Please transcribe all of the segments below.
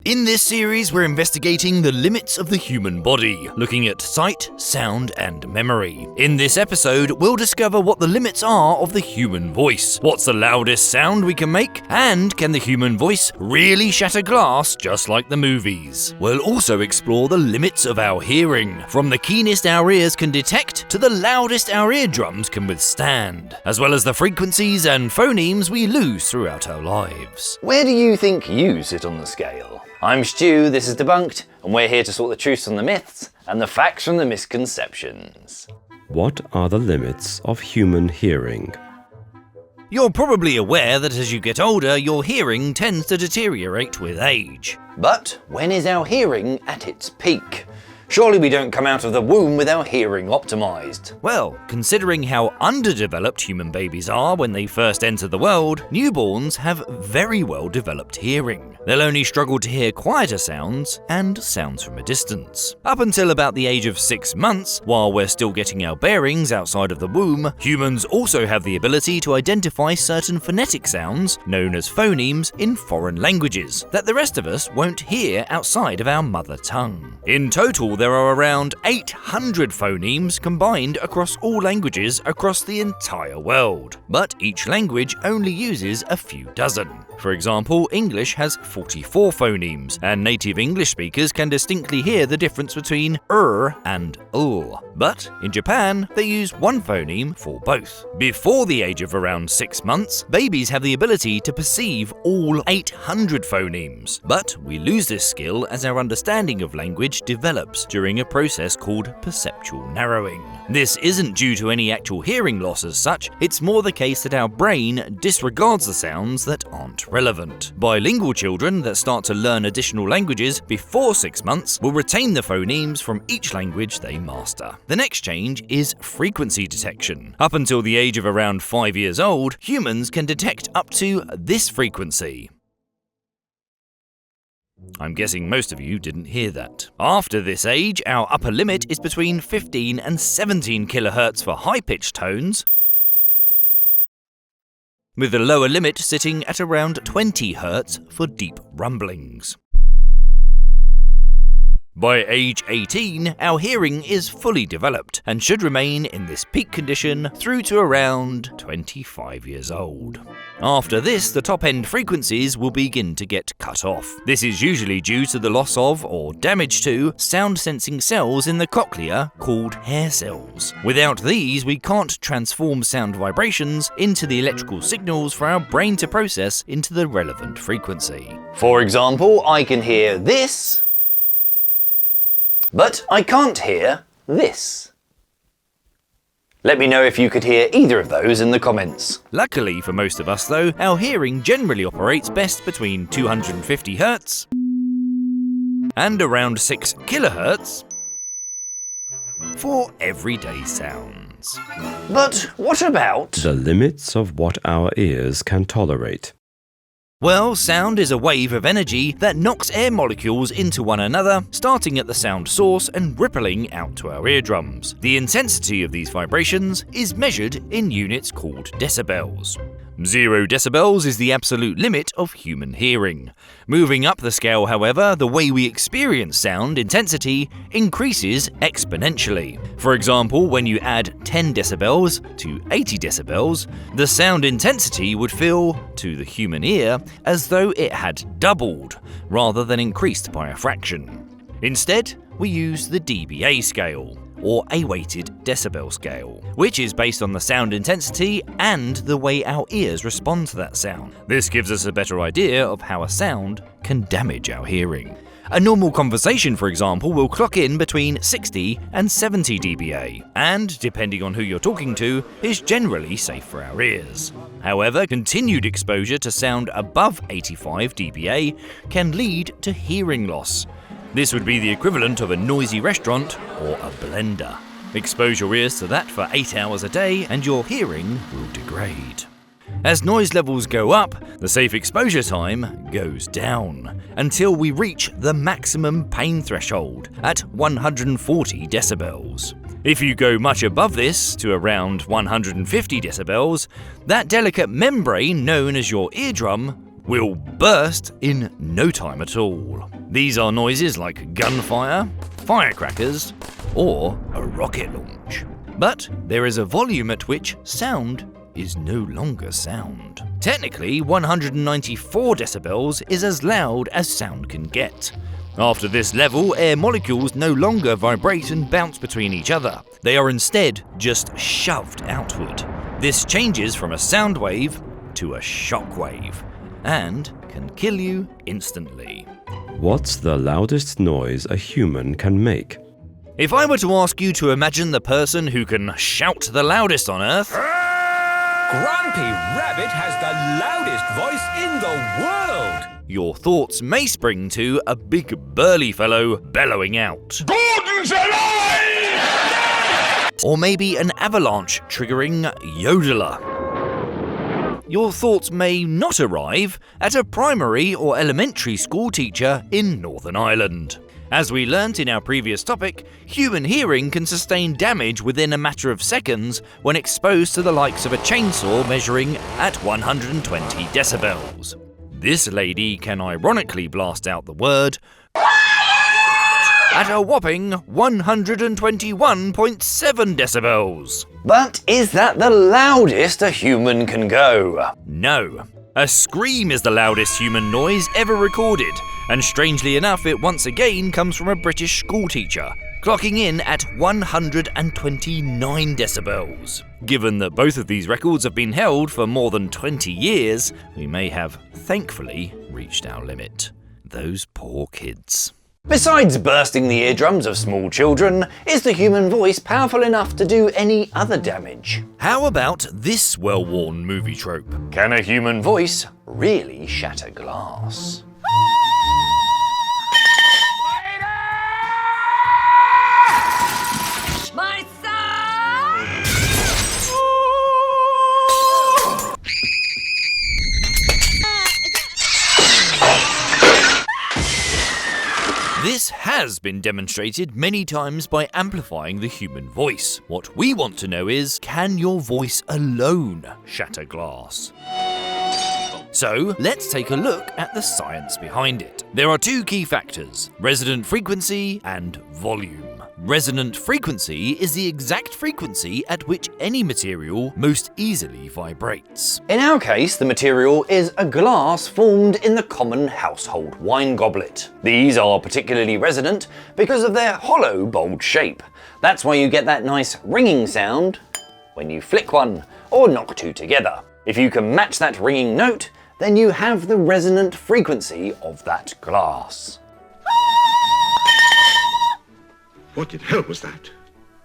In this series, we're investigating the limits of the human body, looking at sight, sound, and memory. In this episode, we'll discover what the limits are of the human voice, what's the loudest sound we can make, and can the human voice really shatter glass just like the movies? We'll also explore the limits of our hearing, from the keenest our ears can detect to the loudest our eardrums can withstand, as well as the frequencies and phonemes we lose throughout our lives. Where do you think you sit on the scale? I'm Stu, this is Debunked, and we're here to sort the truths from the myths and the facts from the misconceptions. What are the limits of human hearing? You're probably aware that as you get older, your hearing tends to deteriorate with age. But when is our hearing at its peak? Surely we don't come out of the womb with our hearing optimised. Well, considering how underdeveloped human babies are when they first enter the world, newborns have very well developed hearing. They'll only struggle to hear quieter sounds and sounds from a distance. Up until about the age of 6 months, while we're still getting our bearings outside of the womb, humans also have the ability to identify certain phonetic sounds, known as phonemes, in foreign languages, that the rest of us won't hear outside of our mother tongue. In total, there are around 800 phonemes combined across all languages across the entire world, but each language only uses a few dozen. For example, English has 44 phonemes, and native English speakers can distinctly hear the difference between and But in Japan, they use one phoneme for both. Before the age of around 6 months, babies have the ability to perceive all 800 phonemes, but we lose this skill as our understanding of language develops during a process called perceptual narrowing. This isn't due to any actual hearing loss as such, it's more the case that our brain disregards the sounds that aren't relevant. Bilingual children that start to learn additional languages before 6 months will retain the phonemes from each language they master. The next change is frequency detection. Up until the age of around 5 years old, humans can detect up to this frequency. I'm guessing most of you didn't hear that. After this age, our upper limit is between 15 and 17 kHz for high-pitched tones, with the lower limit sitting at around 20 Hz for deep rumblings. By age 18, our hearing is fully developed and should remain in this peak condition through to around 25 years old. After this, the top-end frequencies will begin to get cut off. This is usually due to the loss of, or damage to, sound-sensing cells in the cochlea called hair cells. Without these, we can't transform sound vibrations into the electrical signals for our brain to process into the relevant frequency. For example, I can hear this, but I can't hear this. Let me know if you could hear either of those in the comments. Luckily for most of us though, our hearing generally operates best between 250 Hz and around 6 kHz for everyday sounds. But what about The limits of what our ears can tolerate. Well, sound is a wave of energy that knocks air molecules into one another, starting at the sound source and rippling out to our eardrums. The intensity of these vibrations is measured in units called decibels. 0 decibels is the absolute limit of human hearing. Moving up the scale, however, the way we experience sound intensity increases exponentially. For example, when you add 10 decibels to 80 decibels, the sound intensity would feel, to the human ear, as though it had doubled, rather than increased by a fraction. Instead, we use the dBA scale, or A Weighted Decibel scale, which is based on the sound intensity and the way our ears respond to that sound. This gives us a better idea of how a sound can damage our hearing. A normal conversation, for example, will clock in between 60 and 70 dBA, and, depending on who you're talking to, is generally safe for our ears. However, continued exposure to sound above 85 dBA can lead to hearing loss. This would be the equivalent of a noisy restaurant or a blender. Expose your ears to that for 8 hours a day and your hearing will degrade. As noise levels go up, the safe exposure time goes down until we reach the maximum pain threshold at 140 decibels. If you go much above this, to around 150 decibels, that delicate membrane known as your eardrum will burst in no time at all. These are noises like gunfire, firecrackers, or a rocket launch. But there is a volume at which sound is no longer sound. Technically, 194 decibels is as loud as sound can get. After this level, air molecules no longer vibrate and bounce between each other. They are instead just shoved outward. This changes from a sound wave to a shock wave, and can kill you instantly. What's the loudest noise a human can make? If I were to ask you to imagine the person who can shout the loudest on Earth, Grumpy Rabbit has the loudest voice in the world! your thoughts may spring to a big burly fellow bellowing out. Gordon's alive! Or maybe an avalanche triggering yodeler. Your thoughts may not arrive at a primary or elementary school teacher in Northern Ireland. As we learnt in our previous topic, human hearing can sustain damage within a matter of seconds when exposed to the likes of a chainsaw measuring at 120 decibels. This lady can ironically blast out the word at a whopping 121.7 decibels. But is that the loudest a human can go? No. A scream is the loudest human noise ever recorded, and strangely enough it once again comes from a British schoolteacher, clocking in at 129 decibels. Given that both of these records have been held for more than 20 years, we may have, thankfully, reached our limit. Those poor kids. Besides bursting the eardrums of small children, is the human voice powerful enough to do any other damage? How about this well-worn movie trope? Can a human voice really shatter glass? My son! This has been demonstrated many times by amplifying the human voice. What we want to know is, can your voice alone shatter glass? So, let's take a look at the science behind it. There are two key factors: resonant frequency and volume. Resonant frequency is the exact frequency at which any material most easily vibrates. In our case, the material is a glass formed in the common household wine goblet. These are particularly resonant because of their hollow, bold shape. That's why you get that nice ringing sound when you flick one or knock two together. If you can match that ringing note, then you have the resonant frequency of that glass. What in hell was that?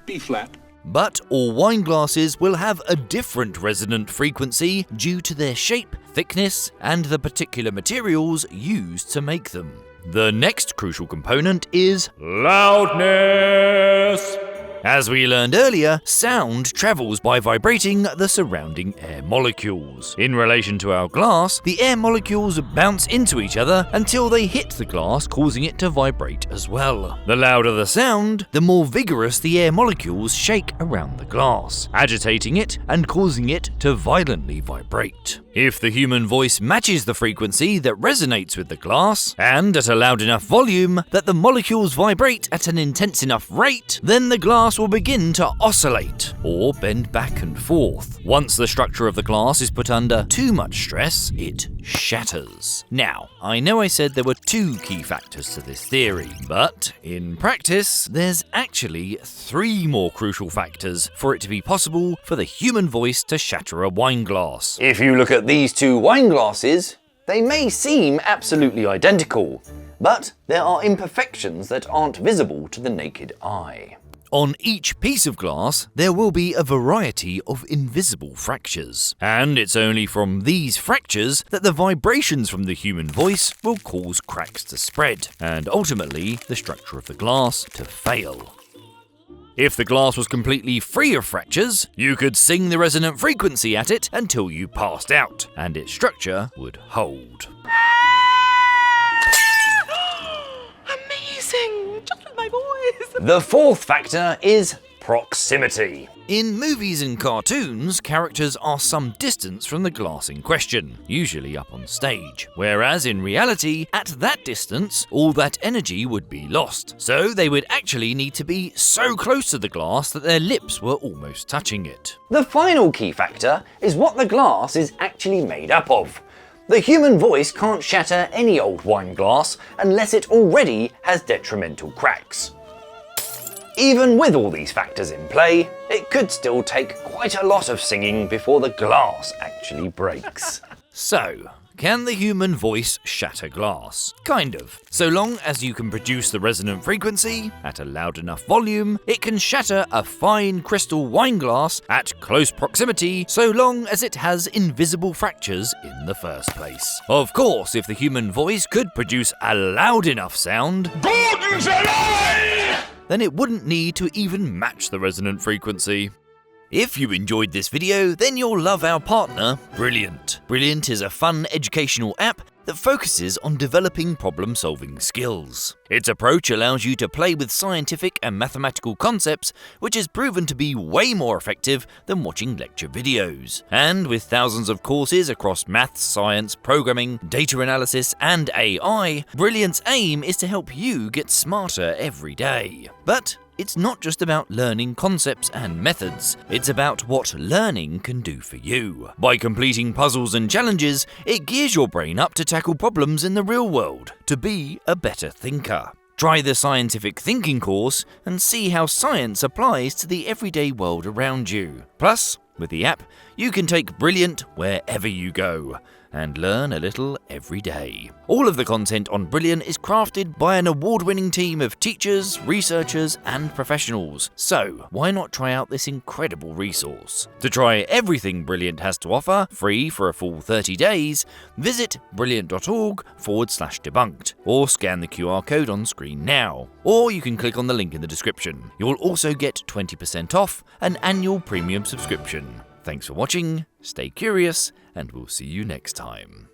B flat. But all wine glasses will have a different resonant frequency due to their shape, thickness, and the particular materials used to make them. The next crucial component is loudness. As we learned earlier, sound travels by vibrating the surrounding air molecules. In relation to our glass, the air molecules bounce into each other until they hit the glass, causing it to vibrate as well. The louder the sound, the more vigorous the air molecules shake around the glass, agitating it and causing it to violently vibrate. If the human voice matches the frequency that resonates with the glass, and at a loud enough volume that the molecules vibrate at an intense enough rate, then the glass will begin to oscillate, or bend back and forth. Once the structure of the glass is put under too much stress, it shatters. Now, I know I said there were two key factors to this theory, but in practice, there's actually three more crucial factors for it to be possible for the human voice to shatter a wine glass. If you look at these two wine glasses, they may seem absolutely identical, but there are imperfections that aren't visible to the naked eye. On each piece of glass, there will be a variety of invisible fractures. And it's only from these fractures that the vibrations from the human voice will cause cracks to spread, and ultimately the structure of the glass to fail. If the glass was completely free of fractures, you could sing the resonant frequency at it until you passed out, and its structure would hold. Amazing! Just with my voice! The fourth factor is proximity. In movies and cartoons, characters are some distance from the glass in question, usually up on stage, whereas in reality, at that distance, all that energy would be lost. So they would actually need to be so close to the glass that their lips were almost touching it. The final key factor is what the glass is actually made up of. The human voice can't shatter any old wine glass unless it already has detrimental cracks. Even with all these factors in play, it could still take quite a lot of singing before the glass actually breaks. So, can the human voice shatter glass? Kind of. So long as you can produce the resonant frequency at a loud enough volume, it can shatter a fine crystal wine glass at close proximity, so long as it has invisible fractures in the first place. Of course, if the human voice could produce a loud enough sound, Gordon's alive! Then it wouldn't need to even match the resonant frequency. If you enjoyed this video, then you'll love our partner, Brilliant. Brilliant is a fun educational app that focuses on developing problem-solving skills. Its approach allows you to play with scientific and mathematical concepts, which has proven to be way more effective than watching lecture videos. And with thousands of courses across maths, science, programming, data analysis, and AI, Brilliant's aim is to help you get smarter every day. But it's not just about learning concepts and methods, it's about what learning can do for you. By completing puzzles and challenges, it gears your brain up to tackle problems in the real world, to be a better thinker. Try the scientific thinking course and see how science applies to the everyday world around you. Plus, with the app, you can take Brilliant wherever you go and learn a little every day. All of the content on Brilliant is crafted by an award-winning team of teachers, researchers, and professionals. So, why not try out this incredible resource? To try everything Brilliant has to offer, free for a full 30 days, visit brilliant.org/debunked or scan the QR code on screen now. Or you can click on the link in the description. You'll also get 20% off an annual premium subscription. Thanks for watching, stay curious, and we'll see you next time.